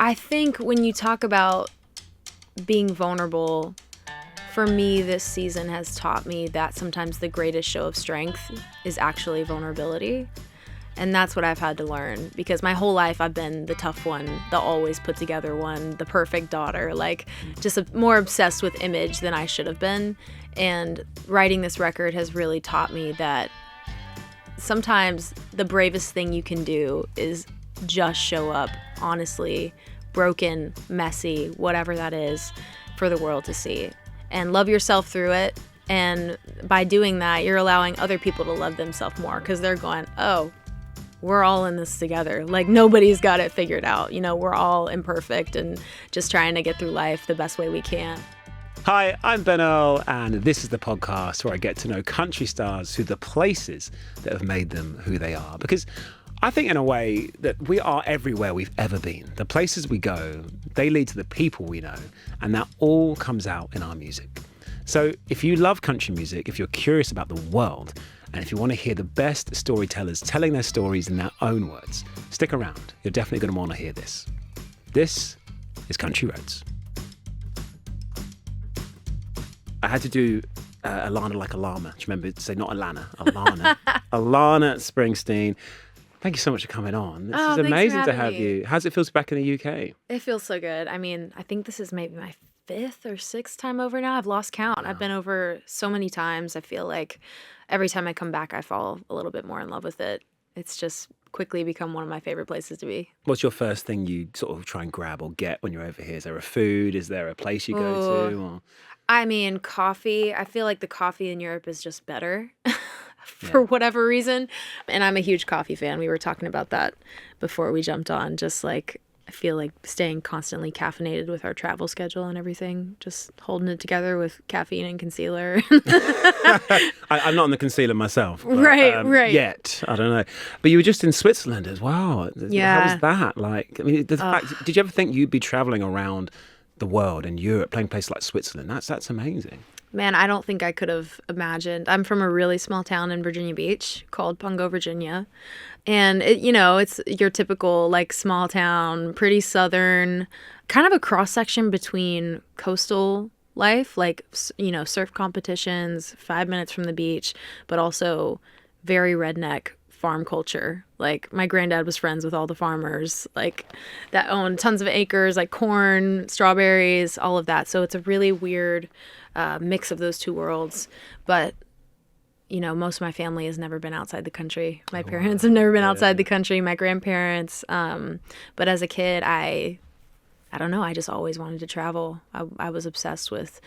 I think when you talk about being vulnerable, for me, this season has taught me that sometimes the greatest show of strength is actually vulnerability. And that's what I've had to learn, because my whole life I've been the tough one, the always put together one, the perfect daughter, like just more obsessed with image than I should have been. And writing this record has really taught me that sometimes the bravest thing you can do is just show up honestly, broken, messy, whatever that is, for the world to see. And love yourself through it. And by doing that, you're allowing other people to love themselves more, because they're going, oh, we're all in this together. Like, nobody's got it figured out. You know, we're all imperfect and just trying to get through life the best way we can. Hi, I'm Ben Earl, and this is the podcast where I get to know country stars through the places that have made them who they are. Because I think in a way that we are everywhere we've ever been. The places we go, they lead to the people we know, and that all comes out in our music. So if you love country music, if you're curious about the world, and if you want to hear the best storytellers telling their stories in their own words, stick around. You're definitely going to want to hear this. This is Country Roads. I had to do Alana like a llama. Do you remember? Say not Alana, Alana. Alana Springsteen. Thank you so much for coming on. This is amazing to have you. How's it feel to be back in the UK? It feels so good. I mean, I think this is maybe my 5th or 6th time over now. I've lost count. Wow. I've been over so many times. I feel like every time I come back, I fall a little bit more in love with it. It's just quickly become one of my favorite places to be. What's your first thing you sort of try and grab or get when you're over here? Is there a food? Is there a place you go to? Or? I mean, coffee. I feel like the coffee in Europe is just better for whatever reason. And I'm a huge coffee fan. We were talking about that before we jumped on. Just like, I feel like staying constantly caffeinated with our travel schedule and everything, just holding it together with caffeine and concealer. I'm not on the concealer myself. But, right. Yet. I don't know. But you were just in Switzerland as well. Yeah. How was that? Like, I mean, the fact, did you ever think you'd be traveling around the world and Europe, playing places like Switzerland? That's amazing. Man, I don't think I could have imagined. I'm from a really small town in Virginia Beach called Pungo, Virginia. And, it's your typical, like, small town, pretty southern, kind of a cross-section between coastal life, like, surf competitions, 5 minutes from the beach, but also very redneck farm culture. Like, my granddad was friends with all the farmers, like, that owned tons of acres, like corn, strawberries, all of that. So it's a really weird mix of those two worlds. But most of my family has never been outside the country. My parents have never been outside the country, my grandparents. But as a kid, I don't know, I just always wanted to travel. I was obsessed with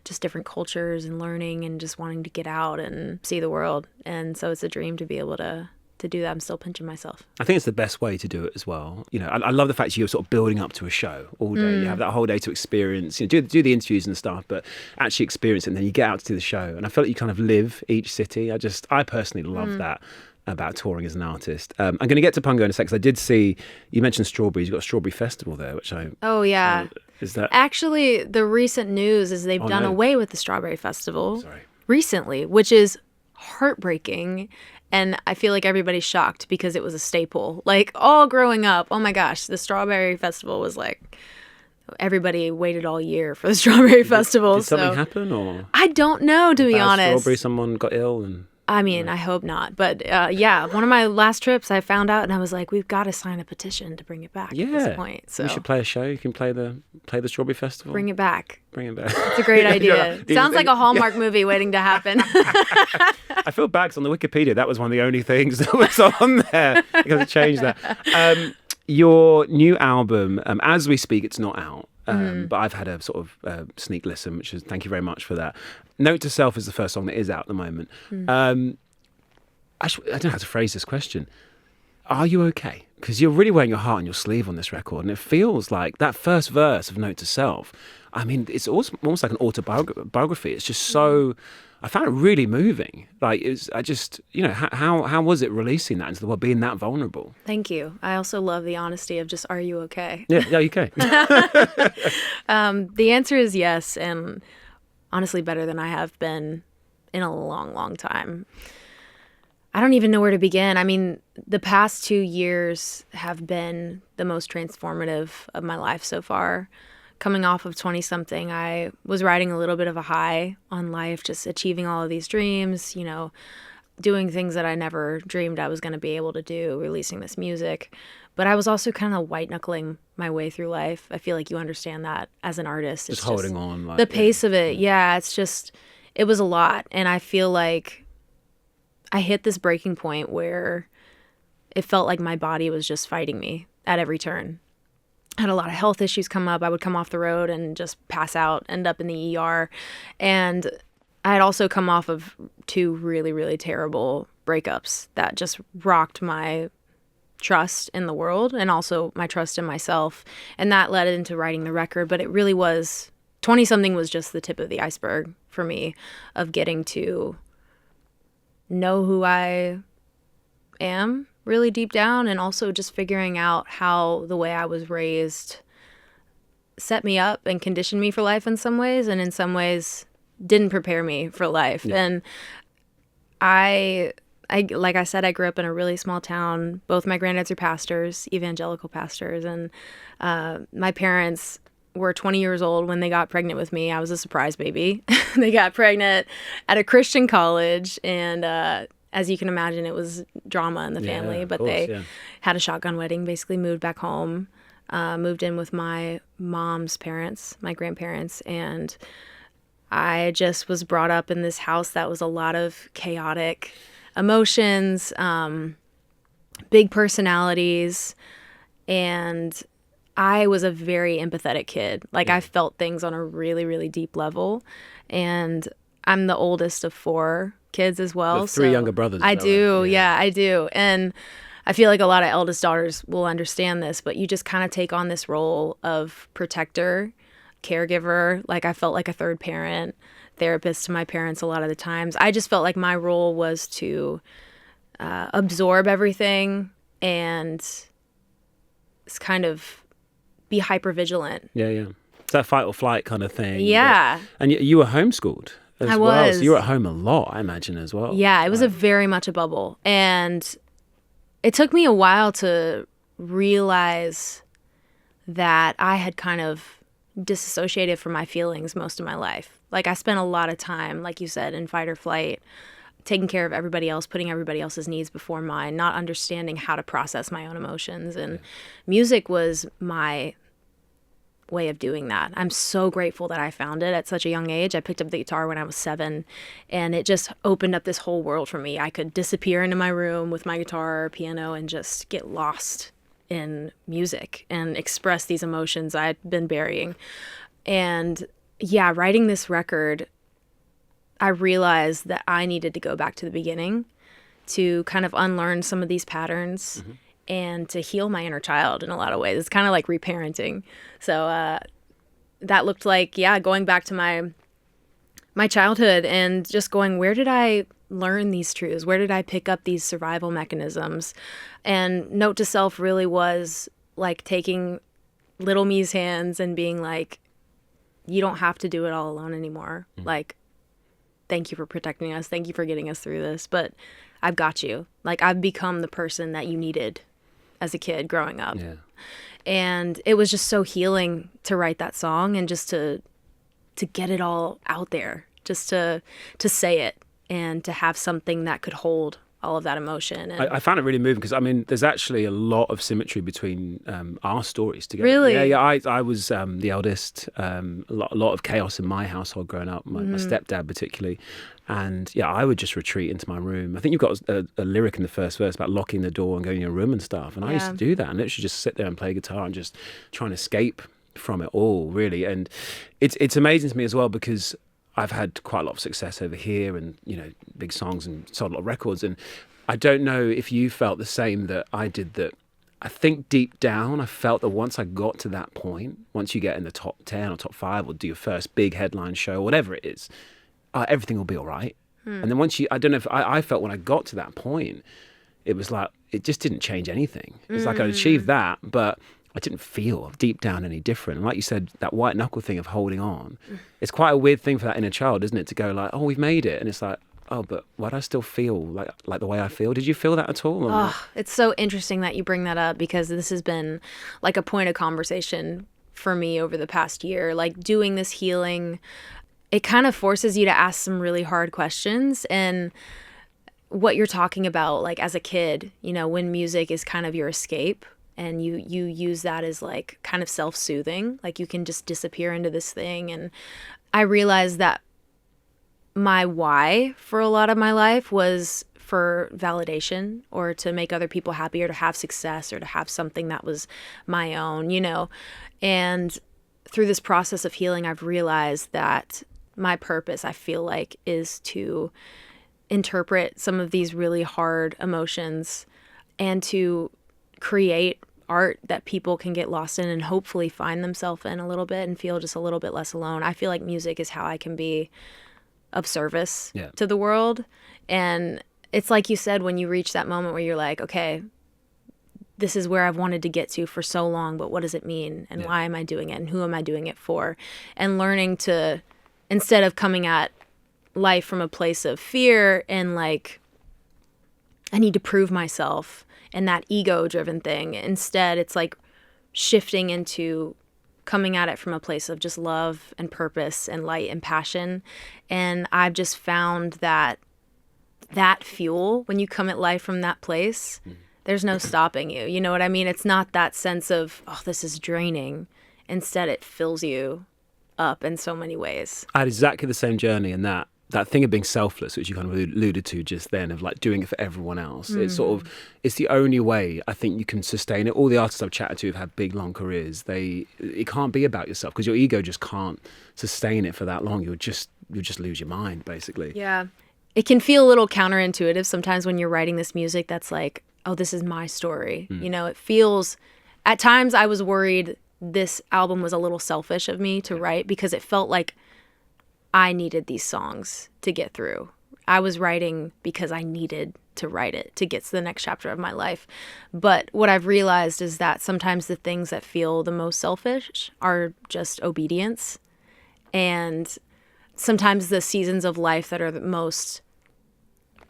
just different cultures and learning and just wanting to get out and see the world. And so it's a dream to be able to do that. I'm still pinching myself. I think it's the best way to do it as well. I love the fact you're sort of building up to a show all day. You have that whole day to experience, do the interviews and stuff, but actually experience it, and then you get out to do the show. And I feel like you kind of live each city. I personally love that about touring as an artist. I'm going to get to Pungo in a sec, because I did see, you mentioned strawberries. You've got a strawberry festival there, which I... Oh, yeah. Is that... Actually, the recent news is they've done away with the strawberry festival recently, which is heartbreaking. And I feel like everybody's shocked, because it was a staple. Like, all growing up, oh my gosh, the Strawberry Festival was like, everybody waited all year for the Strawberry Festival. Did something happen, or? I don't know, to be honest. Strawberry, someone got ill and... I mean, I hope not. But one of my last trips, I found out and I was like, we've got to sign a petition to bring it back at this point. So we should play a show. You can play the Strawberry Festival. Bring it back. It's a great idea. Sounds like a Hallmark movie waiting to happen. I feel bad, 'cause on the Wikipedia, that was one of the only things that was on there. You got to change that. Your new album, as we speak, it's not out. But I've had a sort of sneak listen, which is, thank you very much for that. Note to Self is the first song that is out at the moment. I don't know how to phrase this question. Are you okay? Because you're really wearing your heart on your sleeve on this record, and it feels like that first verse of Note to Self, I mean, it's almost like an autobiography. It's just so... I found it really moving. Like, how was it releasing that into the world, being that vulnerable? Thank you. I also love the honesty of just, are you okay? Yeah, you okay? The answer is yes, and honestly better than I have been in a long, long time. I don't even know where to begin. I mean, the past 2 years have been the most transformative of my life so far. Coming off of 20-something, I was riding a little bit of a high on life, just achieving all of these dreams, doing things that I never dreamed I was going to be able to do, releasing this music. But I was also kind of white-knuckling my way through life. I feel like you understand that as an artist. Just holding on. Like, the pace of it, it was a lot. And I feel like I hit this breaking point where it felt like my body was just fighting me at every turn. I had a lot of health issues come up. I would come off the road and just pass out, end up in the ER. And I had also come off of 2 really, really terrible breakups that just rocked my trust in the world and also my trust in myself. And that led into writing the record. But it really was, 20-something was just the tip of the iceberg for me of getting to know who I am really deep down, and also just figuring out how the way I was raised set me up and conditioned me for life in some ways, and in some ways didn't prepare me for life. Yeah. And I like I said, I grew up in a really small town. Both my granddads are pastors, evangelical pastors, and my parents were 20 years old when they got pregnant with me. I was a surprise baby. They got pregnant at a Christian college, and as you can imagine, it was drama in the family. But they had a shotgun wedding, basically moved back home, moved in with my mom's parents, my grandparents, and I just was brought up in this house that was a lot of chaotic emotions, big personalities, and I was a very empathetic kid. Like, I felt things on a really, really deep level. And I'm the oldest of 4 kids as well. With 3 younger brothers. I do. Yeah, I do. And I feel like a lot of eldest daughters will understand this, but you just kind of take on this role of protector, caregiver. Like, I felt like a third parent, therapist to my parents a lot of the times. I just felt like my role was to absorb everything and kind of be hypervigilant. Yeah. It's that fight or flight kind of thing. Yeah. And you were homeschooled as I well. was. So you were at home a lot, I imagine, as well. Yeah, it was very much a bubble. And it took me a while to realize that I had kind of disassociated from my feelings most of my life. Like, I spent a lot of time, like you said, in fight or flight, taking care of everybody else, putting everybody else's needs before mine, not understanding how to process my own emotions. And music was my way of doing that. I'm so grateful that I found it at such a young age. I picked up the guitar when I was 7, and it just opened up this whole world for me. I could disappear into my room with my guitar or piano and just get lost in music and express these emotions I'd been burying. And yeah, writing this record, I realized that I needed to go back to the beginning to kind of unlearn some of these patterns and to heal my inner child in a lot of ways. It's kind of like reparenting. So that looked like, going back to my childhood and just going, where did I learn these truths? Where did I pick up these survival mechanisms? And note to self really was like taking little me's hands and being like, you don't have to do it all alone anymore. Like, thank you for protecting us. Thank you for getting us through this. But I've got you. Like, I've become the person that you needed as a kid growing up. Yeah. And it was just so healing to write that song and just to get it all out there, just to say it and to have something that could hold all of that emotion. And I found it really moving because, I mean, there's actually a lot of symmetry between our stories together. Really? Yeah. I was the eldest. A lot of chaos in my household growing up, my stepdad particularly. And yeah, I would just retreat into my room. I think you've got a lyric in the first verse about locking the door and going in your room and stuff. And I used to do that and literally just sit there and play guitar and just try and escape from it all, really. And it's amazing to me as well because I've had quite a lot of success over here and, big songs and sold a lot of records. And I don't know if you felt the same that I did, that I think deep down I felt that once I got to that point, once you get in the top 10 or top 5 or do your first big headline show, whatever it is, everything will be all right. And then once I don't know if I felt when I got to that point, it was like, it just didn't change anything. It's like I achieved that, but I didn't feel deep down any different. And like you said, that white knuckle thing of holding on, it's quite a weird thing for that inner child, isn't it? To go like, oh, we've made it. And it's like, oh, but why do I still feel like the way I feel? Did you feel that at all? Oh, it's so interesting that you bring that up, because this has been like a point of conversation for me over the past year. Like, doing this healing, it kind of forces you to ask some really hard questions. And what you're talking about, like as a kid, you know, when music is kind of your escape and you use that as like kind of self-soothing, like you can just disappear into this thing. And I realized that my why for a lot of my life was for validation, or to make other people happy, or to have success, or to have something that was my own, you know. And through this process of healing, I've realized that my purpose, I feel like, is to interpret some of these really hard emotions and to create art that people can get lost in and hopefully find themselves in a little bit and feel just a little bit less alone. I feel like music is how I can be of service to the world. And it's like you said, when you reach that moment where you're like, okay, this is where I've wanted to get to for so long, but what does it mean? And why am I doing it? And who am I doing it for? And learning to, instead of coming at life from a place of fear and like, I need to prove myself and that ego-driven thing, instead it's like shifting into coming at it from a place of just love and purpose and light and passion. And I've just found that fuel, when you come at life from that place, there's no stopping you. You know what I mean? It's not that sense of, oh, this is draining. Instead, it fills you up in so many ways. I had exactly the same journey, and that thing of being selfless, which you kind of alluded to just then, of like doing it for everyone else. It's sort of, it's the only way I think you can sustain it. All the artists I've chatted to who've had big, long careers, it can't be about yourself, because your ego just can't sustain it for that long. You'll just lose your mind, basically. Yeah. It can feel a little counterintuitive sometimes when you're writing this music that's like, oh, this is my story. You know, it feels, at times I was worried this album was a little selfish of me to write, because it felt like I needed these songs to get through. I was writing because I needed to write it to get to the next chapter of my life. But what I've realized is that sometimes the things that feel the most selfish are just obedience. And sometimes the seasons of life that are the most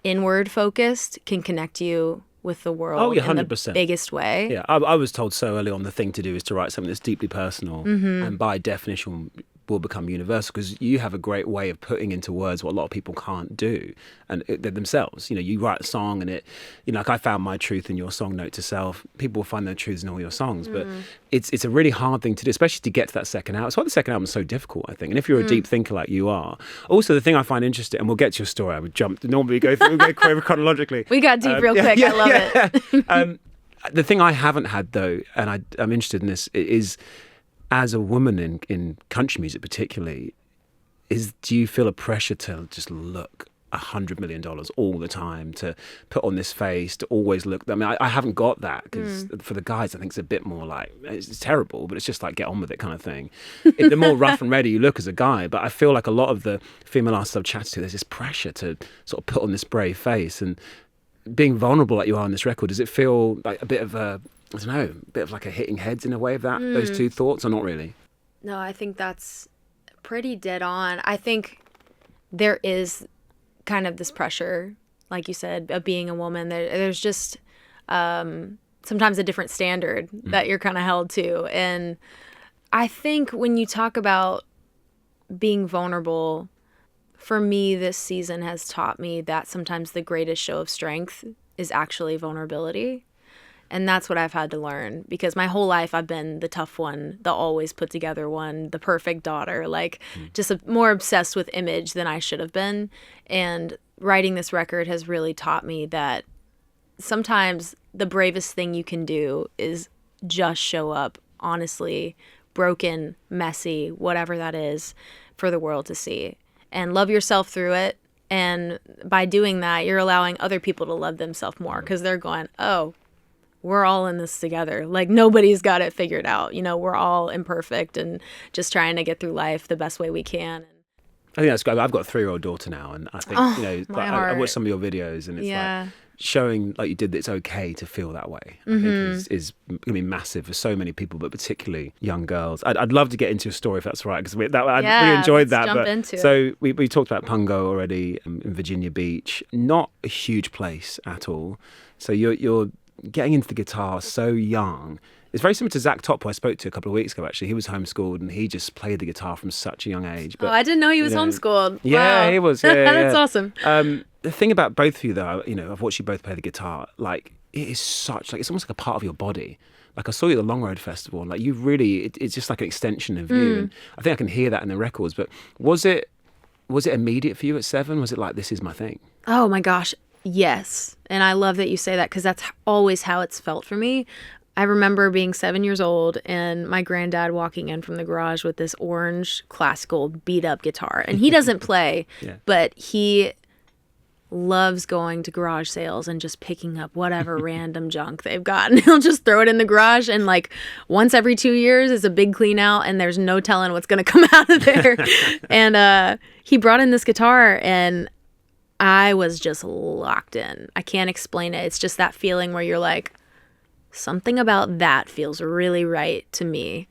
inward focused can connect you with the world in the biggest way. Yeah, I was told so early on, the thing to do is to write something that's deeply personal, and by definition will become universal, because you have a great way of putting into words what a lot of people can't do, and themselves. You know, you write a song and it, you know, like I found my truth in your song Note to Self. People will find their truths in all your songs, but it's a really hard thing to do, especially to get to that second album. It's why the second album is so difficult, I think. And if you're a deep thinker like you are, also the thing I find interesting, and we'll get to your story. I would normally go chronologically. We got deep real quick. I love it. The thing I haven't had though, and I'm interested in this, is, as a woman in country music particularly, do you feel a pressure to just look $100 million all the time, to put on this face, to always look? I mean, I haven't got that, because for the guys, I think it's a bit more like, it's terrible, but it's just like, get on with it kind of thing. The more rough and ready you look as a guy, but I feel like a lot of the female artists I've chatted to, there's this pressure to sort of put on this brave face. And being vulnerable like you are on this record, does it feel like a bit of a, I don't know, a bit of like a hitting heads in a way of that, those two thoughts, or not really? No, I think that's pretty dead on. I think there is kind of this pressure, like you said, of being a woman. There's just sometimes a different standard that you're kind of held to. And I think when you talk about being vulnerable, for me, this season has taught me that sometimes the greatest show of strength is actually vulnerability. And that's what I've had to learn, because my whole life I've been the tough one, the always put together one, the perfect daughter, like just more obsessed with image than I should have been. And writing this record has really taught me that sometimes the bravest thing you can do is just show up honestly, broken, messy, whatever that is, for the world to see, and love yourself through it. And by doing that, you're allowing other people to love themselves more, because they're going, oh, we're all in this together. Like, nobody's got it figured out. You know, we're all imperfect and just trying to get through life the best way we can. I think that's great. I've got a 3-year-old daughter now, and I think, you know, I watch some of your videos, and it's like, showing like you did that it's okay to feel that way, I think is going to be massive for so many people, but particularly young girls. I'd love to get into a story if that's right, because I really enjoyed that. Jump into so we talked about Pungo already, in Virginia Beach, not a huge place at all. So you're getting into the guitar so young. It's very similar to Zach Top, who I spoke to a couple of weeks ago, actually. He was homeschooled and he just played the guitar from such a young age. But, I didn't know he was homeschooled. Yeah, wow. he was. Yeah, That's awesome. The thing about both of you, though, I've watched you both play the guitar. Like, it is such, like, it's almost like a part of your body. Like, I saw you at the Long Road Festival, and like, you really, it's just like an extension of you. And I think I can hear that in the records. But was it immediate for you at 7? Was it like, this is my thing? Oh my gosh, yes. And I love that you say that, because that's always how it's felt for me. I remember being 7 years old and my granddad walking in from the garage with this orange classical beat up guitar. And he doesn't play, but he loves going to garage sales and just picking up whatever random junk they've got. And he'll just throw it in the garage. And like once every 2 years is a big clean out and there's no telling what's going to come out of there. And he brought in this guitar and I was just locked in. I can't explain it. It's just that feeling where you're like, something about that feels really right to me.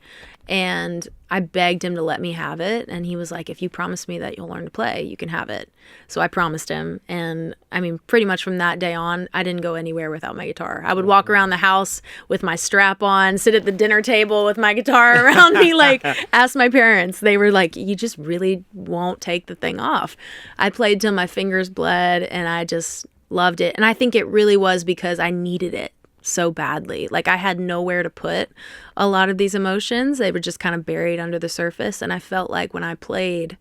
And I begged him to let me have it. And he was like, if you promise me that you'll learn to play, you can have it. So I promised him. And I mean, pretty much from that day on, I didn't go anywhere without my guitar. I would walk around the house with my strap on, sit at the dinner table with my guitar around me, like ask my parents. They were like, you just really won't take the thing off. I played till my fingers bled and I just loved it. And I think it really was because I needed it so badly. Like I had nowhere to put a lot of these emotions. They were just kind of buried under the surface. And I felt like when I played,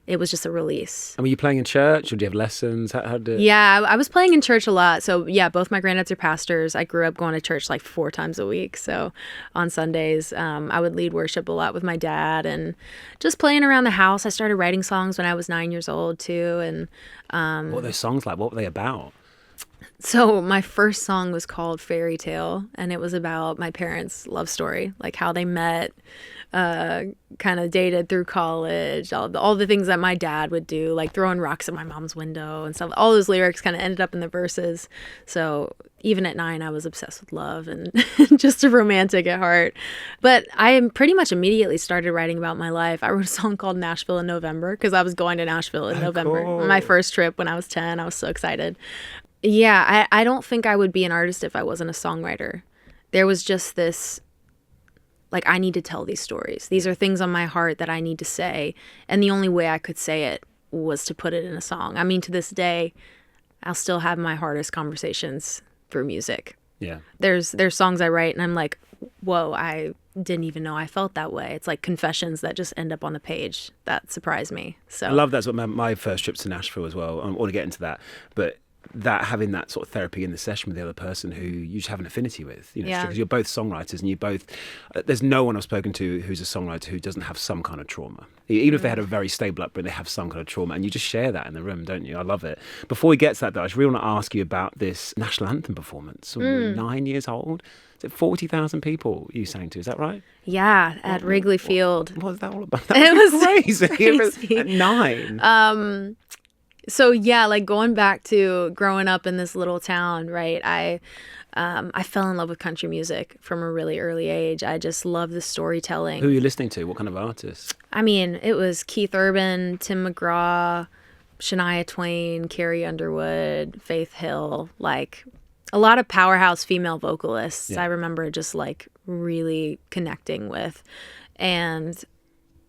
it was just a release. And were you playing in church or do you have lessons? How did... Yeah, I was playing in church a lot. So yeah, both my granddads are pastors. I grew up going to church like 4 times a week. So on Sundays, I would lead worship a lot with my dad and just playing around the house. I started writing songs when I was 9 years old too. And what were those songs like? What were they about? So my first song was called Fairy Tale, and it was about my parents' love story, like how they met, kind of dated through college, all the things that my dad would do, like throwing rocks at my mom's window and stuff. All those lyrics kind of ended up in the verses. So even at 9, I was obsessed with love and just a romantic at heart. But I pretty much immediately started writing about my life. I wrote a song called Nashville in November because I was going to Nashville in November. Cool. My first trip when I was 10. I was so excited. Yeah, I don't think I would be an artist if I wasn't a songwriter. There was just this, like, I need to tell these stories. These are things on my heart that I need to say. And the only way I could say it was to put it in a song. I mean, to this day, I'll still have my hardest conversations through music. Yeah. There's songs I write and I'm like, whoa, I didn't even know I felt that way. It's like confessions that just end up on the page. That surprised me. So I love that's what my first trip to Nashville as well. I want to get into that. But that having that sort of therapy in the session with the other person who you just have an affinity with, because you're both songwriters and you both, there's no one I've spoken to who's a songwriter who doesn't have some kind of trauma. Even if they had a very stable upbringing, they have some kind of trauma, and you just share that in the room, don't you? I love it. Before we get to that, though, I just really want to ask you about this national anthem performance. So you were 9 years old. Is it 40,000 people you sang to? Is that right? Yeah, at Wrigley Field. What was that all about? That It was crazy. At 9. So yeah, like going back to growing up in this little town, right? I fell in love with country music from a really early age. I just love the storytelling. Who are you listening to? What kind of artists? I mean, it was Keith Urban, Tim McGraw, Shania Twain, Carrie Underwood, Faith Hill, like a lot of powerhouse female vocalists. Yeah. I remember just like really connecting with. And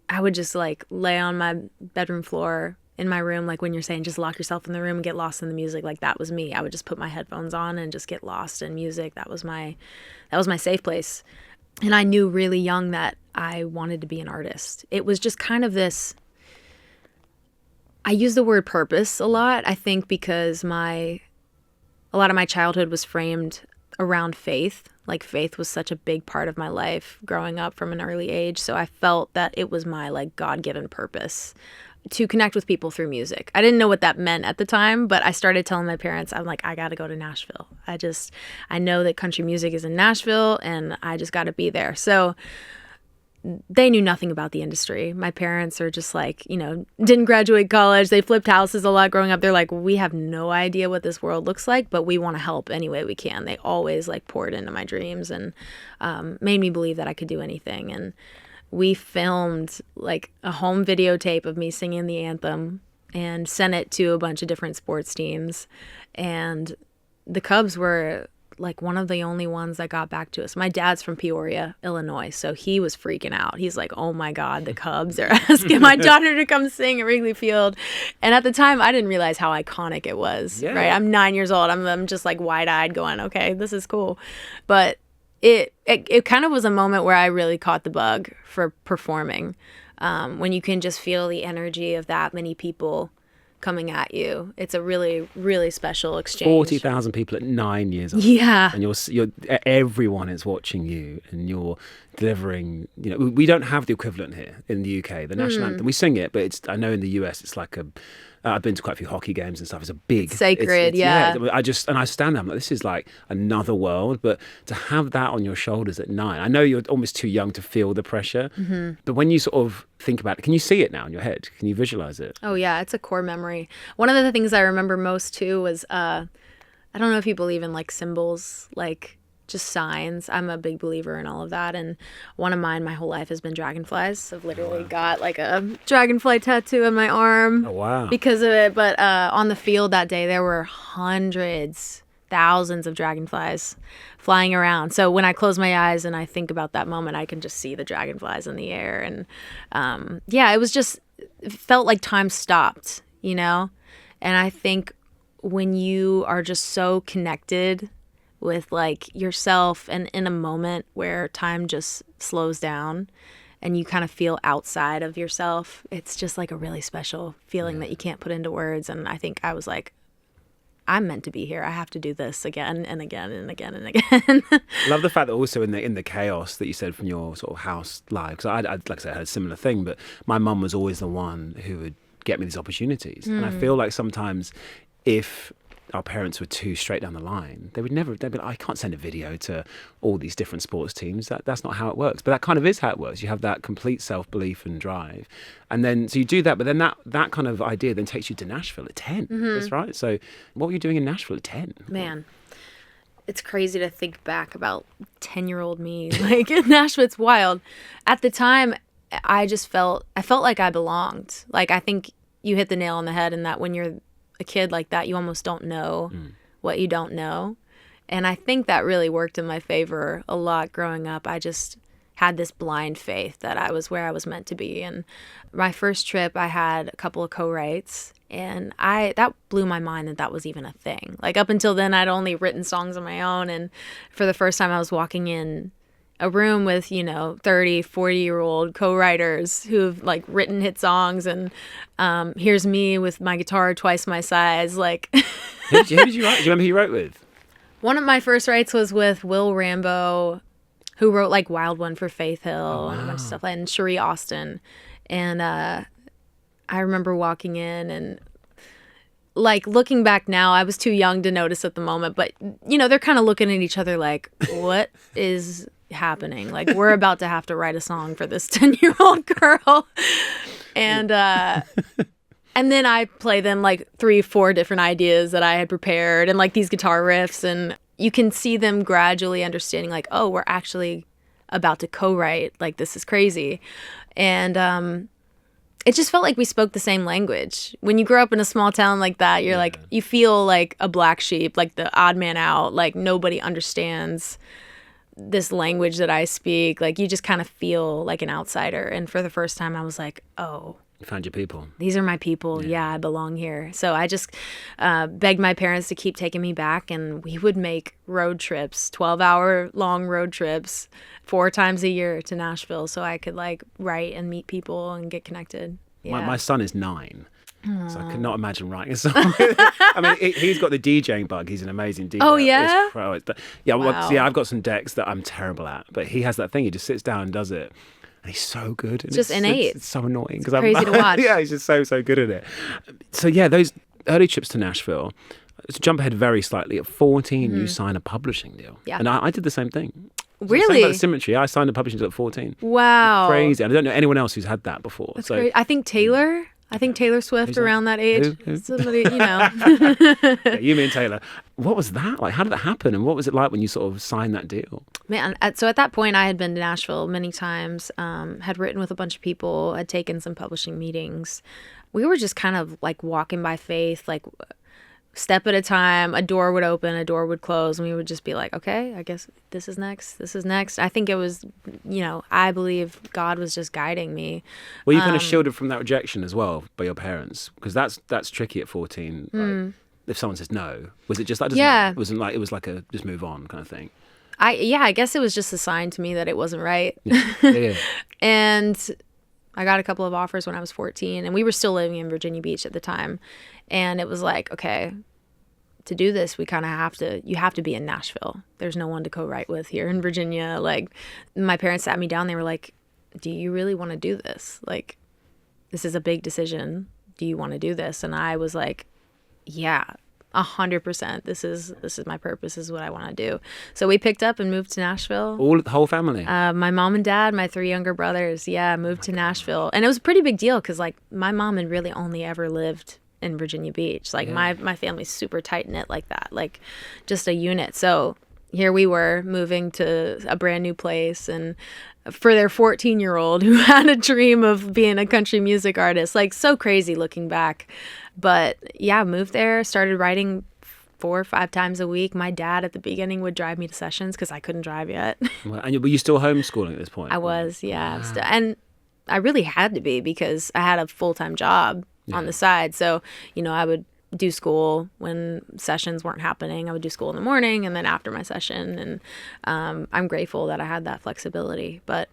I would just like lay on my bedroom floor in my room, like when you're saying just lock yourself in the room and get lost in the music, like that was me. I would just put my headphones on and just get lost in music. That was my safe place. And I knew really young that I wanted to be an artist. It was just kind of this, I use the word purpose a lot, I think because a lot of my childhood was framed around faith. Like faith was such a big part of my life growing up from an early age. So I felt that it was my like God-given purpose to connect with people through music. I didn't know what that meant at the time, but I started telling my parents, I'm like, I got to go to Nashville. I know that country music is in Nashville and I just got to be there. So they knew nothing about the industry. My parents are just like, didn't graduate college. They flipped houses a lot growing up. They're like, we have no idea what this world looks like, but we want to help any way we can. They always like poured into my dreams and made me believe that I could do anything. And we filmed like a home videotape of me singing the anthem and sent it to a bunch of different sports teams. And the Cubs were like one of the only ones that got back to us. My dad's from Peoria, Illinois, so he was freaking out. He's like, oh my God, the Cubs are asking my daughter to come sing at Wrigley Field. And at the time, I didn't realize how iconic it was, right? I'm 9 years old. I'm just like wide-eyed going, okay, this is cool. But it kind of was a moment where I really caught the bug for performing, when you can just feel the energy of that many people coming at you. It's a really, really special exchange. 40,000 people at 9 years old. Yeah. And you're everyone is watching you, and you're delivering, we don't have the equivalent here in the UK. The national anthem, we sing it, but I know in the US it's like I've been to quite a few hockey games and stuff. It's a big... Sacred, yeah. I stand there, I'm like, this is like another world, but to have that on your shoulders at 9, I know you're almost too young to feel the pressure, but when you sort of think about it, can you see it now in your head? Can you visualize it? Oh yeah, it's a core memory. One of the things I remember most too was, I don't know if you believe in like symbols, like just signs. I'm a big believer in all of that. And one of mine my whole life has been dragonflies. I've literally got like a dragonfly tattoo on my arm. Oh, wow. Because of it. But on the field that day, there were hundreds, thousands of dragonflies flying around. So when I close my eyes and I think about that moment, I can just see the dragonflies in the air. And it felt like time stopped, And I think when you are just so connected with like yourself and in a moment where time just slows down and you kind of feel outside of yourself, it's just like a really special feeling that you can't put into words. And I think I was like, I'm meant to be here. I have to do this again and again and again and again. Love the fact that also in the chaos that you said from your sort of house life, because I like I said, I had a similar thing, but my mum was always the one who would get me these opportunities. And I feel like sometimes if our parents were too straight down the line, they'd be like, I can't send a video to all these different sports teams. That's not how it works. But that kind of is how it works. You have that complete self-belief and drive. And then, so you do that, but then that kind of idea then takes you to Nashville at 10. That's right. So what were you doing in Nashville at 10? Man, it's crazy to think back about 10-year-old me. Like in Nashville, it's wild. At the time, I felt like I belonged. Like I think you hit the nail on the head in that when you're a kid like that, you almost don't know what you don't know. And I think that really worked in my favor a lot growing up. I just had this blind faith that I was where I was meant to be. And my first trip, I had a couple of co-writes, and that blew my mind that was even a thing. Like up until then, I'd only written songs on my own. And for the first time, I was walking in a room with, 30, 40-year-old co-writers who've like written hit songs, and here's me with my guitar twice my size. Like, who did you write? Do you remember who you wrote with? One of my first writes was with Will Rambo, who wrote like Wild One for Faith Hill and a bunch of stuff, and Cherie Austin. And I remember walking in and like looking back now, I was too young to notice at the moment, but they're kind of looking at each other like, what is happening? Like, we're about to have to write a song for this 10-year-old girl. And then I play them like 3-4 different ideas that I had prepared and like these guitar riffs, and you can see them gradually understanding like, oh, we're actually about to co-write. Like, this is crazy. And it just felt like we spoke the same language. When you grow up in a small town like that, you're like, you feel like a black sheep, like the odd man out, like nobody understands this language that I speak. Like, you just kind of feel like an outsider. And for the first time, I was like, oh, you found your people. These are my people. Yeah, I belong here. So I just begged my parents to keep taking me back, and we would make road trips, 12-hour long road trips 4 times a year to Nashville so I could like write and meet people and get connected. Yeah. My son is 9. So I could not imagine writing a song. I mean, he's got the DJing bug. He's an amazing DJ. Oh, yeah? I've got some decks that I'm terrible at, but he has that thing. He just sits down and does it. And he's so good. It's just innate. It's so annoying. It's crazy to watch. Yeah, he's just so good at it. So yeah, those early trips to Nashville, to jump ahead very slightly, at 14, you sign a publishing deal. Yeah. And I did the same thing. Really? About the symmetry. I signed a publishing deal at 14. Wow. Crazy. And I don't know anyone else who's had that before. That's great. I think Taylor Swift around that age. Who? Somebody, Yeah, you mean Taylor. What was that like? How did that happen? And what was it like when you sort of signed that deal? Man, so at that point, I had been to Nashville many times, had written with a bunch of people, had taken some publishing meetings. We were just kind of like walking by faith, like step at a time. A door would open, a door would close, and we would just be like, okay, I guess this is next. This is next. I think it was, I believe God was just guiding me. Well, you kind of shielded from that rejection as well by your parents, because that's tricky at 14. Like, if someone says no, was it just that? Yeah. It wasn't like, it was like a just move on kind of thing. I guess it was just a sign to me that it wasn't right. Yeah. And I got a couple of offers when I was 14, and we were still living in Virginia Beach at the time. And it was like, okay, to do this, you have to be in Nashville. There's no one to co-write with here in Virginia. Like, my parents sat me down. They were like, do you really want to do this? Like, this is a big decision. Do you want to do this? And I was like, yeah, 100%. This is my purpose. This is what I want to do. So we picked up and moved to Nashville. The whole family? My mom and dad, my 3 younger brothers, moved to Nashville. And it was a pretty big deal because, like, my mom had really only ever lived in Virginia Beach. Like, my family's super tight-knit like that, like, just a unit. So here we were moving to a brand new place, and for their 14-year-old who had a dream of being a country music artist, like, so crazy looking back. But yeah, moved there, started writing 4 or 5 times a week. My dad at the beginning would drive me to sessions because I couldn't drive yet. And were you still homeschooling at this point? I was, yeah. Wow. And I really had to be because I had a full-time job on the side. So, I would do school when sessions weren't happening. I would do school in the morning and then after my session. And I'm grateful that I had that flexibility. But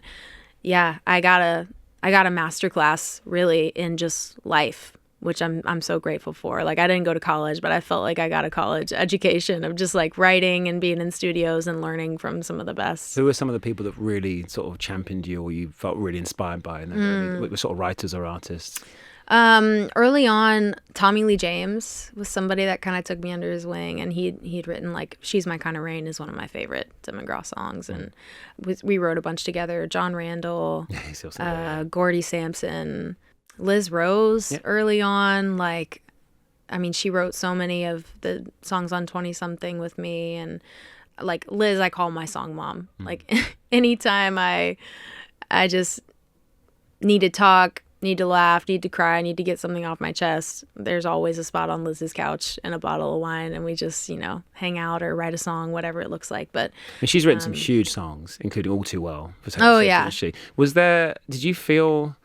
yeah, I got a master class really in just life, which I'm so grateful for. Like, I didn't go to college, but I felt like I got a college education of just like writing and being in studios and learning from some of the best. Who were some of the people that really sort of championed you or you felt really inspired by? And were sort of writers or artists? Early on, Tommy Lee James was somebody that kind of took me under his wing, and he'd written like "She's My Kind of Rain" is one of my favorite Tim McGraw songs, and we wrote a bunch together. John Randall, Gordy Sampson, Liz Rose. Early on, like, I mean, she wrote so many of the songs on 20 Something with me, and like Liz, I call my song mom. Like, anytime I just need to talk, need to laugh, need to cry, need to get something off my chest, there's always a spot on Liz's couch and a bottle of wine, and we just, hang out or write a song, whatever it looks like. But and she's written some huge songs, including All Too Well. Did you feel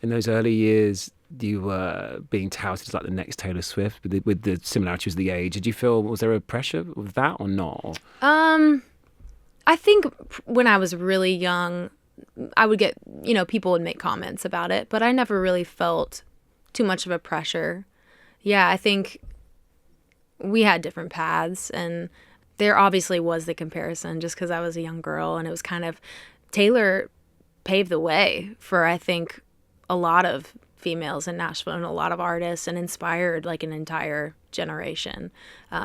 in those early years you were being touted as like the next Taylor Swift with the similarities of the age? Did you feel, was there a pressure with that or not? I think when I was really young, I would get, people would make comments about it, but I never really felt too much of a pressure. Yeah, I think we had different paths, and there obviously was the comparison just because I was a young girl, and it was kind of, Taylor paved the way for, I think, a lot of females in Nashville and a lot of artists, and inspired like an entire generation.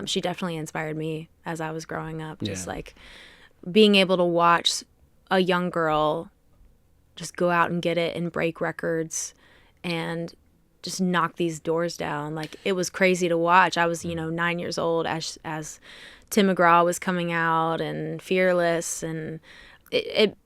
She definitely inspired me as I was growing up, just like being able to watch a young girl just go out and get it and break records and just knock these doors down. Like, it was crazy to watch. I was, 9 years old as Tim McGraw was coming out and Fearless, and it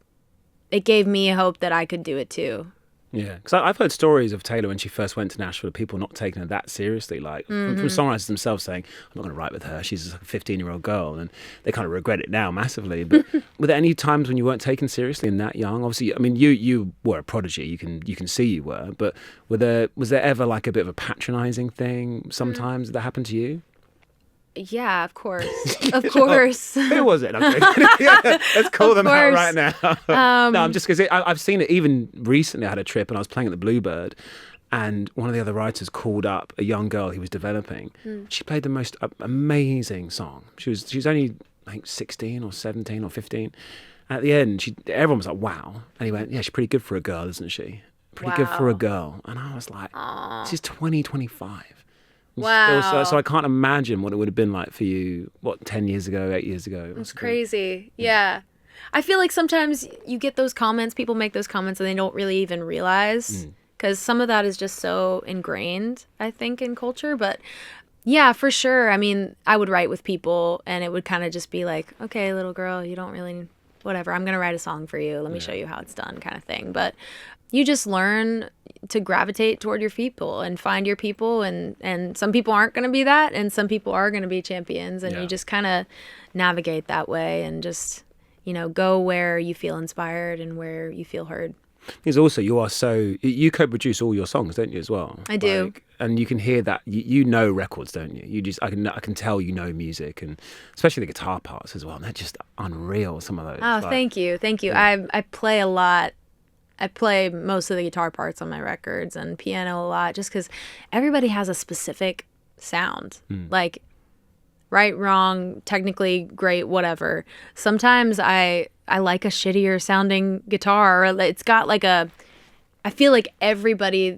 gave me hope that I could do it too. Yeah, because I've heard stories of Taylor when she first went to Nashville, people not taking her that seriously, like from songwriters themselves saying, I'm not going to write with her, she's a 15-year-old girl, and they kind of regret it now massively. But were there any times when you weren't taken seriously and that young? Obviously, I mean, you were a prodigy, you can see you were, but was there ever like a bit of a patronizing thing sometimes that happened to you? Yeah, of course. Of course. Who was it? Let's call them out right now. No, I'm just because I've seen it even recently. I had a trip and I was playing at the Bluebird, and one of the other writers called up a young girl he was developing. She played the most amazing song. She was only like 16 or 17 or 15. And at the end, everyone was like, wow. And he went, yeah, she's pretty good for a girl, isn't she? Pretty good for a girl. And I was like, she's 20, 25. Wow. So I can't imagine what it would have been like for you, 10 years ago, 8 years ago? It's crazy. Yeah. I feel like sometimes you get those comments, people make those comments and they don't really even realize, because some of that is just so ingrained, I think, in culture. But yeah, for sure. I mean, I would write with people and it would kind of just be like, okay, little girl, you don't really, whatever, I'm going to write a song for you. Let me show you how it's done, kind of thing. But you just learn to gravitate toward your people and find your people. And some people aren't going to be that. And some people are going to be champions. And you just kind of navigate that way and just, you know, go where you feel inspired and where you feel heard. Because also you co-produce all your songs, don't you, as well? I do. And you can hear that, you know records, don't you? I can tell you know music, and especially the guitar parts as well. And they're just unreal, some of those. Oh, thank you. Yeah. I play a lot. I play most of the guitar parts on my records and piano a lot, just because everybody has a specific sound. Like, right, wrong, technically great, whatever. Sometimes I like a shittier sounding guitar. It's got like I feel like everybody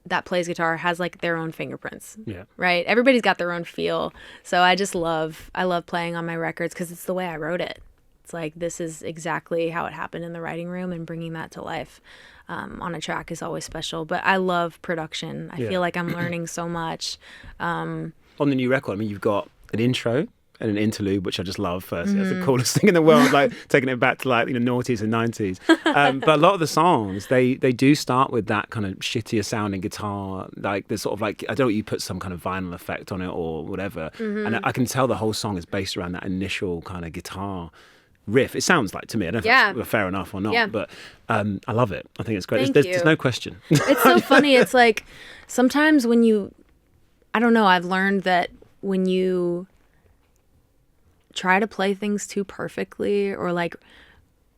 that plays guitar has like their own fingerprints. Yeah. Right? Everybody's got their own feel. So I love playing on my records because it's the way I wrote it. It's like, this is exactly how it happened in the writing room, and bringing that to life on a track is always special. But I love production. I feel like I'm learning so much. On the new record, I mean, you've got an intro and an interlude, which I just love. First, it's the coolest thing in the world, like taking it back to like, you know, noughties and 90s. But a lot of the songs, they do start with that kind of shittier sounding guitar, like there's sort of like, I don't know, you put some kind of vinyl effect on it or whatever, and I can tell the whole song is based around that initial kind of guitar riff. It sounds like to me. I don't know if that's fair enough or not, but I love it. I think it's great. There's no question. It's so funny. It's like sometimes when I don't know, I've learned that when you try to play things too perfectly, or like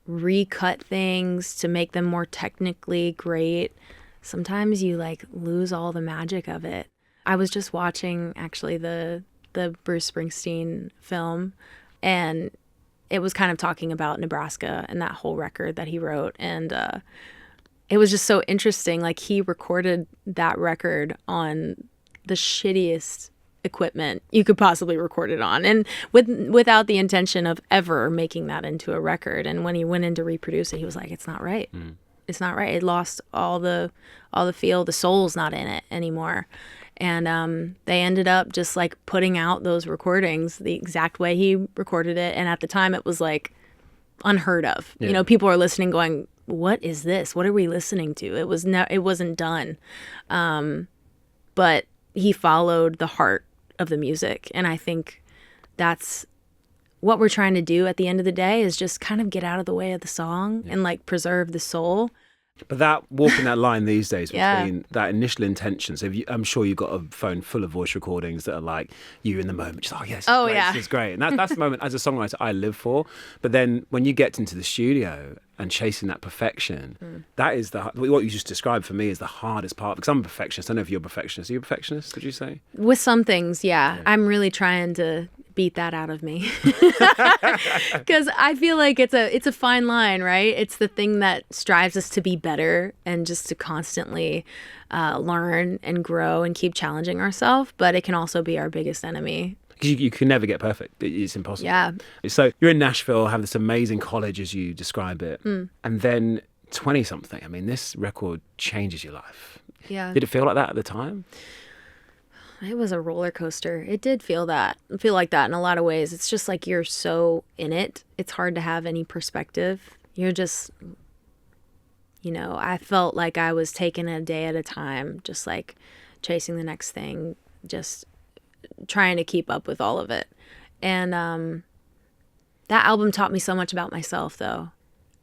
recut things to make them more technically great, sometimes you like lose all the magic of it. I was just watching actually the Bruce Springsteen film, and it was kind of talking about Nebraska and that whole record that he wrote. And it was just so interesting. Like, he recorded that record on the shittiest equipment you could possibly record it on, and without the intention of ever making that into a record. And when he went in to reproduce it, he was like, it's not right. It's not right. It lost all the feel. The soul's not in it anymore. And they ended up just like putting out those recordings the exact way he recorded it. And at the time, it was like unheard of. You know, people are listening going, what is this? What are we listening to? It wasn't done. But he followed the heart of the music. And I think that's what we're trying to do at the end of the day, is just kind of get out of the way of the song and like preserve the soul. But that walking that line these days between that initial intention. So I'm sure you've got a phone full of voice recordings that are like you in the moment, just this is great. And that's the moment as a songwriter I live for. But then when you get into the studio and chasing that perfection, that is what you just described for me is the hardest part, because I'm a perfectionist. I don't know if you're a perfectionist. Are you a perfectionist, did you say? With some things, yeah. I'm really trying to beat that out of me, because I feel like it's a fine line, right? It's the thing that strives us to be better and just to constantly learn and grow and keep challenging ourselves, but it can also be our biggest enemy. Because you can never get perfect. It's impossible. Yeah. So you're in Nashville, have this amazing college as you describe it, and then 20-something. I mean, this record changes your life. Yeah. Did it feel like that at the time? It was a roller coaster. It did feel like that in a lot of ways. It's just like you're so in it. It's hard to have any perspective. You're just, I felt like I was taking a day at a time, just like chasing the next thing, just trying to keep up with all of it. And that album taught me so much about myself, though.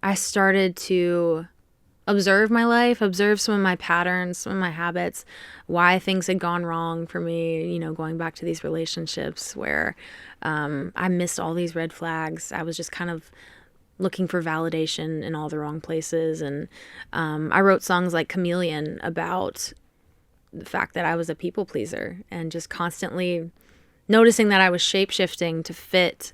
I started to observe my life, observe some of my patterns, some of my habits, why things had gone wrong for me, going back to these relationships where I missed all these red flags. I was just kind of looking for validation in all the wrong places. And I wrote songs like Chameleon about the fact that I was a people pleaser and just constantly noticing that I was shape-shifting to fit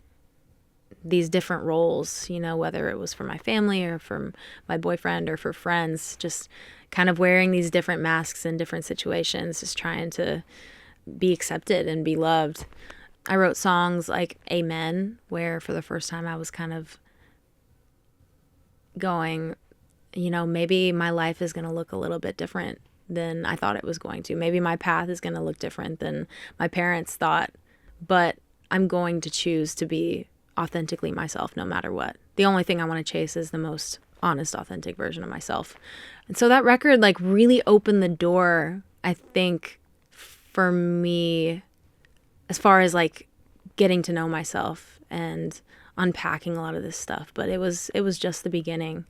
these different roles, whether it was for my family or for my boyfriend or for friends, just kind of wearing these different masks in different situations, just trying to be accepted and be loved. I wrote songs like Amen, where for the first time I was kind of going, maybe my life is going to look a little bit different than I thought it was going to. Maybe my path is going to look different than my parents thought, but I'm going to choose to be authentically myself no matter what. The only thing I want to chase is the most honest, authentic version of myself. And so that record like really opened the door, I think, for me as far as like getting to know myself and unpacking a lot of this stuff. But it was just the beginning.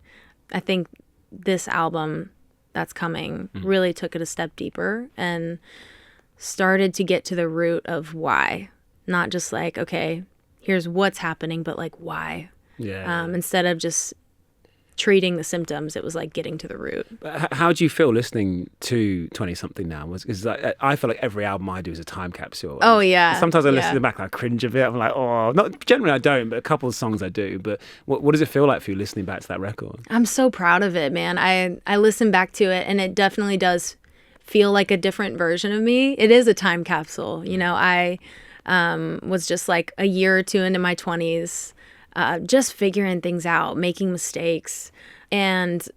I think this album that's coming really took it a step deeper and started to get to the root of why. Not just like, okay, here's what's happening, but like why. Yeah. Instead of just treating the symptoms, it was like getting to the root. How do you feel listening to 20-something now? Because I feel like every album I do is a time capsule. Oh, yeah. Sometimes I listen back and I cringe a bit. I'm like, oh, not generally I don't, but a couple of songs I do. But what does it feel like for you listening back to that record? I'm so proud of it, man. I listen back to it and it definitely does feel like a different version of me. It is a time capsule. I was just like a year or two into my 20s, just figuring things out, making mistakes. And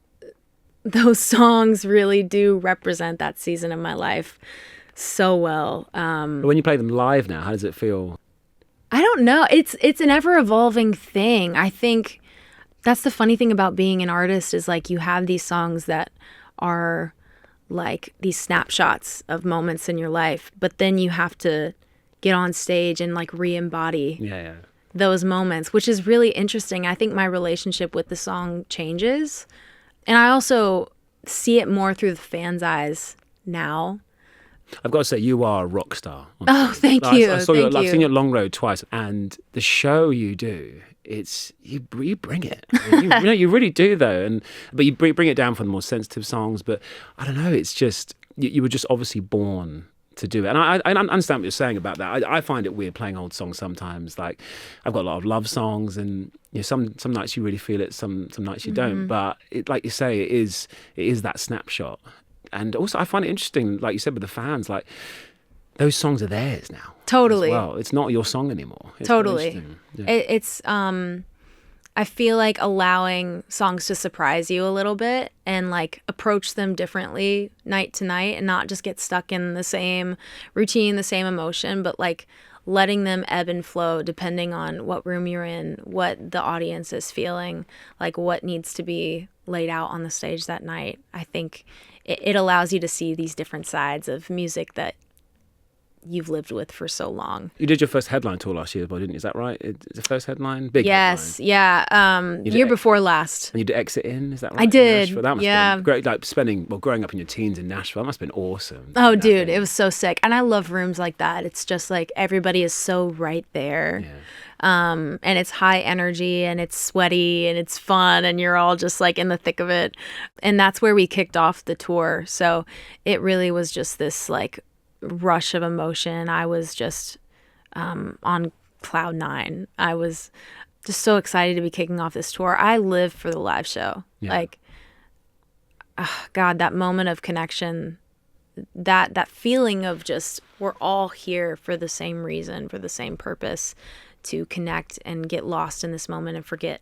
those songs really do represent that season of my life so well. When you play them live now, how does it feel? I don't know. It's an ever-evolving thing. I think that's the funny thing about being an artist is like you have these songs that are like these snapshots of moments in your life, but then you have to get on stage and like re-embody those moments, which is really interesting. I think my relationship with the song changes. And I also see it more through the fans' eyes now. I've got to say, you are a rock star. Oh, thank you. I've seen you at Long Road twice, and the show you do, you bring it. You really do, though. But you bring it down for the more sensitive songs. But I don't know, it's just you were just obviously born to do it. And I understand what you're saying about that. I find it weird playing old songs sometimes. Like I've got a lot of love songs, and some nights you really feel it, some nights you don't. But like you say, it is that snapshot. And also I find it interesting, like you said, with the fans, like those songs are theirs now. Totally. Well, it's not your song anymore. It's totally. Yeah. It's I feel like allowing songs to surprise you a little bit and like approach them differently night to night and not just get stuck in the same routine, the same emotion, but like letting them ebb and flow depending on what room you're in, what the audience is feeling, like what needs to be laid out on the stage that night. I think it allows you to see these different sides of music that you've lived with for so long. You did your first headline tour last year, didn't you? Is that right? It's the first headline? Big Yes, headline. Yeah. Year before last. And you did Exit In, is that right? I did. Nashville. That must have been great. Like growing up in your teens in Nashville, that must have been awesome. Oh, dude, it was so sick. And I love rooms like that. It's just like everybody is so right there. Yeah. And it's high energy and it's sweaty and it's fun and you're all just like in the thick of it. And that's where we kicked off the tour. So it really was just this like rush of emotion. I was just on cloud 9. I was just so excited to be kicking off this tour. I live for the live show. Yeah. Like, God, that moment of connection, that feeling of just we're all here for the same reason, for the same purpose, to connect and get lost in this moment and forget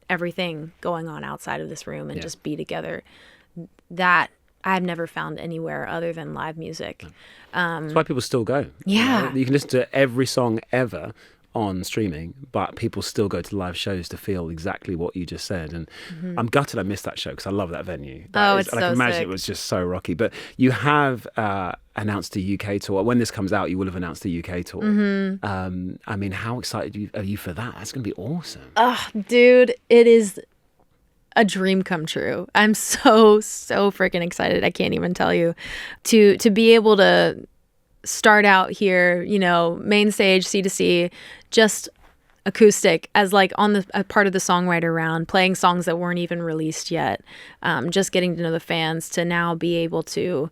everything going on outside of this room and just be together. That I've never found anywhere other than live music. That's why people still go. Yeah. You can listen to every song ever on streaming, but people still go to live shows to feel exactly what you just said. And I'm gutted I missed that show because I love that venue. It's so I can imagine sick. It was just so rocky. But you have announced a UK tour. When this comes out, you will have announced a UK tour. I mean, how excited are you for that? That's going to be awesome. Oh, dude, it is a dream come true. I'm so freaking excited. I can't even tell you. To be able to start out here, main stage, C2C, just acoustic as like on a part of the songwriter round, playing songs that weren't even released yet, just getting to know the fans, to now be able to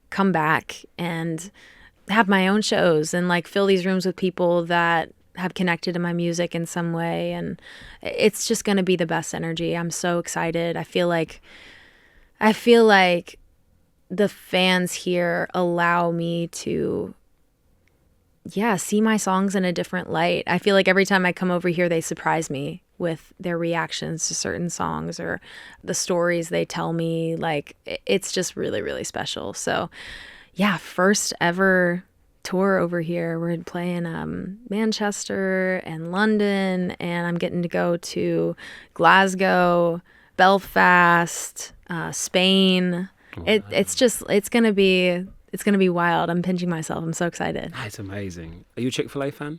come back and have my own shows and like fill these rooms with people that have connected to my music in some way. And it's just going to be the best energy. I'm so excited. I feel like the fans here allow me to see my songs in a different light. I feel like every time I come over here, they surprise me with their reactions to certain songs or the stories they tell me. Like, it's just really, really special. So, yeah, first ever tour over here. We're playing Manchester and London, and I'm getting to go to Glasgow, Belfast, Spain. Wow. It's gonna be wild. I'm pinching myself. I'm so excited. That's amazing. Are you a Chick-fil-A fan?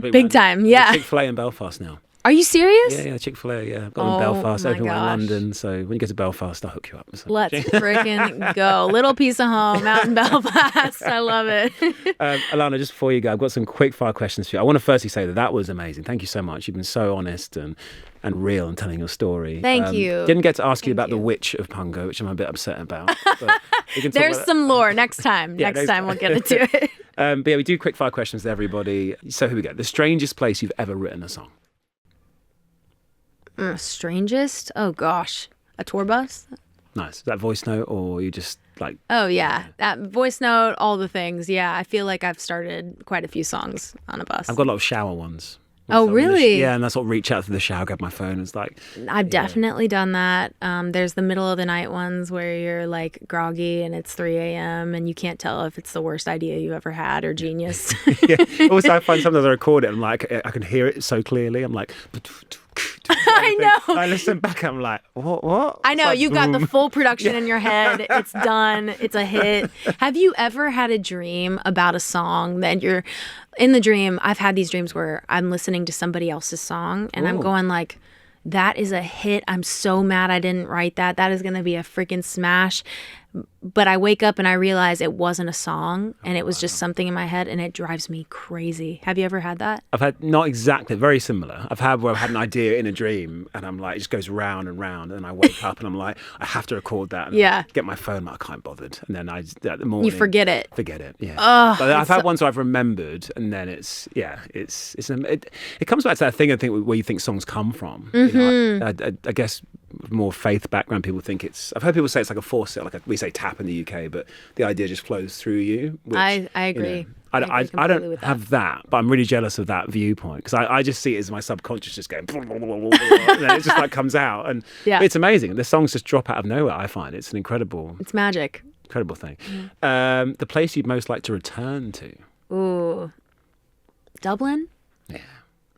Big time, yeah. Chick-fil-A in Belfast now. Are you serious? Yeah, Chick-fil-A, yeah. I've got one in Belfast, my open one in gosh. London. So when you go to Belfast, I'll hook you up. So. Let's freaking go. Little piece of home out in Belfast. I love it. Alana, just before you go, I've got some quick fire questions for you. I want to firstly say that was amazing. Thank you so much. You've been so honest and real in telling your story. Thank you. Didn't get to ask you about the witch of Pungo, which I'm a bit upset about. But we can talk There's about some lore next time. Next time we'll get into it. But yeah, we do quick fire questions to everybody. So here we go. The strangest place you've ever written a song? Strangest? Oh gosh, a tour bus. Nice. Is that voice note or you just like? Oh yeah, that voice note, all the things. Yeah, I feel like I've started quite a few songs on a bus. I've got a lot of shower ones. Oh really? Yeah, and I sort of reach out to the shower, grab my phone. It's like I've definitely done that. There's the middle of the night ones where you're like groggy and it's 3 a.m. and you can't tell if it's the worst idea you ever had or genius. Yeah. Also, I find sometimes I record it and like I can hear it so clearly. I'm like. I know. I listen back. I'm like, what? I know. Like, you got the full production in your head. It's done. It's a hit. Have you ever had a dream about a song that you're in the dream? I've had these dreams where I'm listening to somebody else's song and I'm going like, that is a hit. I'm so mad I didn't write that. That is going to be a freaking smash. But I wake up and I realize it wasn't a song and it was just something in my head and it drives me crazy. Have you ever had that? I've had not exactly, very similar. I've had where I've had an idea in a dream and I'm like, it just goes round and round and I wake up and I'm like, I have to record that. And I get my phone, like, I can't bothered. And then at the morning. You forget it. Forget it, yeah. Oh, but I've had ones where I've remembered and then it comes back to that thing I think where you think songs come from. Mm-hmm. You know, I guess more faith background, people think I've heard people say it's like a faucet, like we say tap in the UK, but the idea just flows through you. Which, I agree. You know, I don't have that, but I'm really jealous of that viewpoint because I just see it as my subconscious just going, and then it just like comes out, and it's amazing. The songs just drop out of nowhere. I find it's an incredible magic, incredible thing. Mm. The place you'd most like to return to? Ooh, Dublin. Yeah.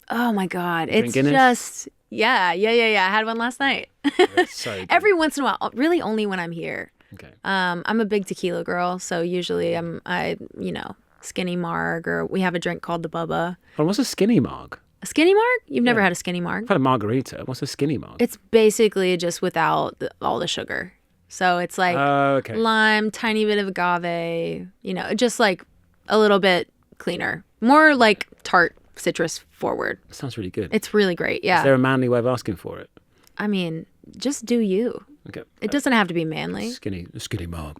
Oh my God, it's Guinness? just yeah. I had one last night. So good. Every once in a while, really only when I'm here. Okay. I'm a big tequila girl, so usually I skinny marg, or we have a drink called the Bubba. Oh, what's a skinny marg? A skinny marg? You've never had a skinny marg? I've had a margarita. What's a skinny marg? It's basically just without all the sugar. So it's like lime, tiny bit of agave, just like a little bit cleaner. More like tart, citrus forward. Sounds really good. It's really great, yeah. Is there a manly way of asking for it? I mean, just do you. Okay. It doesn't have to be manly. Skinny marg.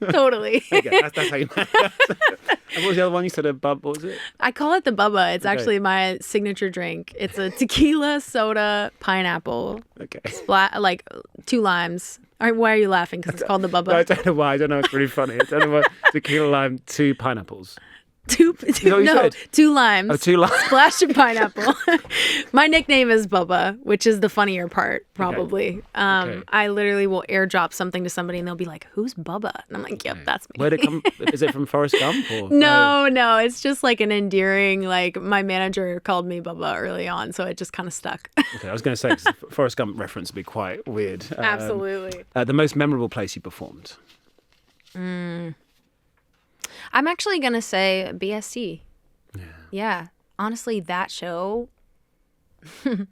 Totally. Okay, that's how you And what was the other one you said? What was it? I call it the Bubba. It's actually my signature drink. It's a tequila, soda, pineapple. Okay. Like 2 limes. Why are you laughing? Because it's called the Bubba. No, I don't know why. I don't know. It's really funny. I don't know why. Tequila, lime, 2 pineapples. 2 limes. Oh, 2 limes. Splash of pineapple. My nickname is Bubba, which is the funnier part, probably. Okay. I literally will airdrop something to somebody and they'll be like, "Who's Bubba?" And I'm like, "Yep, that's me." Where'd it come? Is it from Forrest Gump? Or? No. It's just like an endearing, like my manager called me Bubba early on, so it just kind of stuck. Okay, I was going to say, 'cause Forrest Gump reference would be quite weird. Absolutely. The most memorable place you performed? I'm actually going to say BSC. Yeah. Honestly, that show,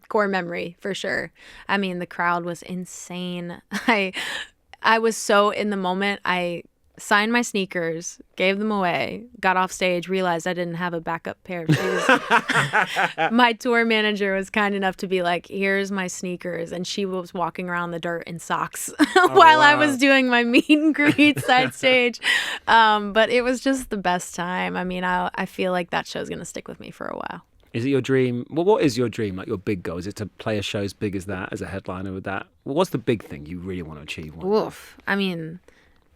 core memory for sure. I mean, the crowd was insane. I was so in the moment. I signed my sneakers, gave them away, got off stage, realized I didn't have a backup pair of shoes. My tour manager was kind enough to be like, "Here's my sneakers." And she was walking around the dirt in socks while I was doing my meet and greet side stage. But it was just the best time. I mean, I feel like that show's going to stick with me for a while. Is it your dream? Well, what is your dream? Like your big goal? Is it to play a show as big as that, as a headliner with that? Well, what's the big thing you really want to achieve? Oof. I mean,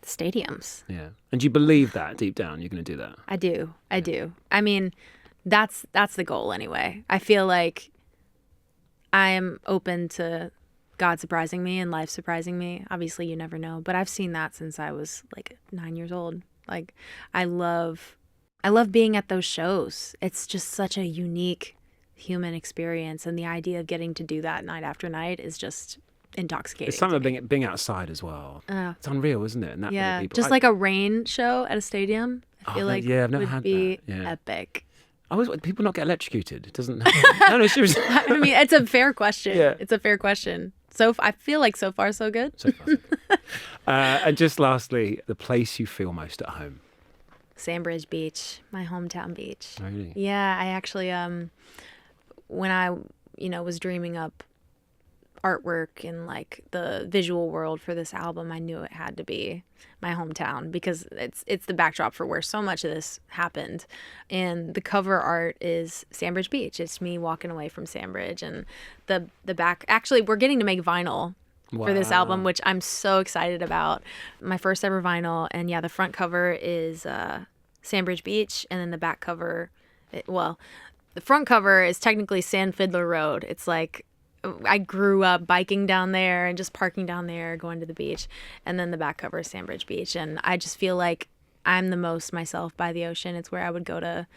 stadiums. Yeah. And do you believe that deep down you're going to do that? I do. I mean, that's the goal anyway. I feel like I am open to God surprising me and life surprising me. Obviously, you never know, but I've seen that since I was like 9 years old. Like, I love being at those shows. It's just such a unique human experience, and the idea of getting to do that night after night is just intoxicating. It's something of being outside as well. It's unreal, isn't it? And that yeah, many people. just like a rain show at a stadium. I feel like I've never would had be that. Yeah. epic. People not get electrocuted? It doesn't. No, seriously. I mean, it's a fair question. Yeah. It's a fair question. So I feel like so far so good. So far, so good. And just lastly, the place you feel most at home. Sandbridge Beach, my hometown beach. Really? Yeah, I actually when I was dreaming up artwork and like the visual world for this album, I knew it had to be my hometown because it's the backdrop for where so much of this happened. And the cover art is Sandbridge Beach. It's me walking away from Sandbridge, and the back, actually we're getting to make vinyl for this album, which I'm so excited about. My first ever vinyl. And yeah, the front cover is Sandbridge Beach, and then the back cover, the front cover is technically Sand Fiddler Road. It's like I grew up biking down there and just parking down there, going to the beach. And then the back cover is Sandbridge Beach. And I just feel like I'm the most myself by the ocean. It's where I would go to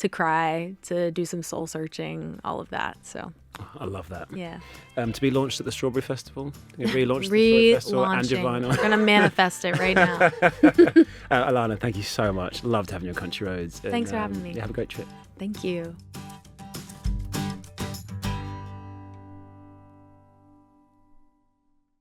cry, to do some soul searching, all of that. So I love that. yeah. To be launched at the Strawberry Festival. You relaunched the Strawberry Festival and your vinyl. We're going to manifest it right now. Alana, thank you so much. Loved having you on Country Roads. Thanks for having me. Yeah, have a great trip. Thank you.